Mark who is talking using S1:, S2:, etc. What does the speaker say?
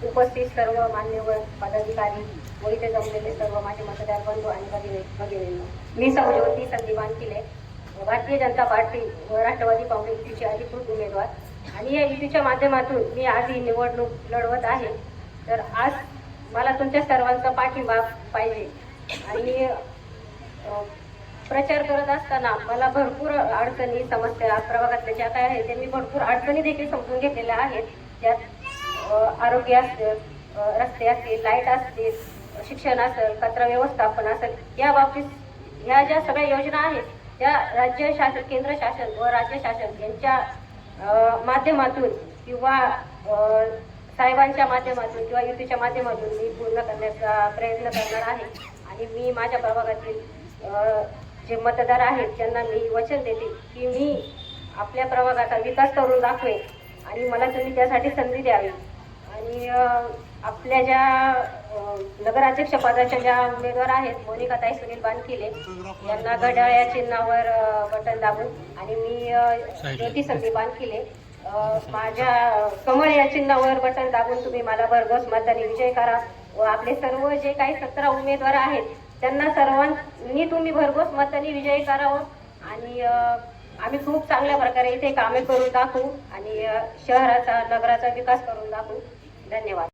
S1: उपस्थित सर्व मान्यवर पदाधिकारी व इथे जमलेले सर्व माझे मतदार बंधू आणि भगिनींनो, मी सौज्योती संदीप वानखिले, भारतीय जनता पार्टी व राष्ट्रवादी काँग्रेस युतीची अधिकृत उमेदवार आणि या युतीच्या माध्यमातून मी आज ही निवडणूक लढवत आहे। तर आज मला तुमच्या सर्वांचा पाठिंबा पाहिजे आणि प्रचार करत असताना मला भरपूर अडचणी समस्या प्रभागातल्या ज्या काय आहेत ते मी भरपूर अडचणी देखील समजून घेतलेल्या आहेत। त्यात आरोग्य असतील, रस्ते असतील, लाईट असतील, शिक्षण असेल, कचरा व्यवस्थापन असेल, या बाबतीत ह्या ज्या सगळ्या योजना आहेत त्या राज्य शासन, केंद्र शासन व राज्य शासन यांच्या माध्यमातून किंवा साहेबांच्या माध्यमातून किंवा युतीच्या माध्यमातून मी पूर्ण करण्याचा प्रयत्न करणार आहे। आणि मी माझ्या प्रभागातील जे मतदार आहेत त्यांना मी वचन देते की मी आपल्या प्रभागाचा विकास करून दाखवेन आणि मला तुम्ही त्यासाठी संधी द्यावी। आणि आपल्या ज्या नगराध्यक्ष पदाच्या ज्या उमेदवार आहेत मोनिकाताई सुनील बानखिले यांना घड्याळ या चिन्हावर बटन दाबून आणि मी ज्योती संदीप बानखिले माझ्या कमळ या चिन्हावर बटन दाबून तुम्ही मला भरघोस मतदानी विजय करा व आपले सर्व जे काही 17 उमेदवार आहेत त्यांना सर्वांनी तुम्ही भरघोस मतदानी विजय करावं आणि आम्ही खूप चांगल्या प्रकारे इथे कामे करून दाखवू आणि शहराचा नगराचा विकास करून दाखवू। धन्यवाद।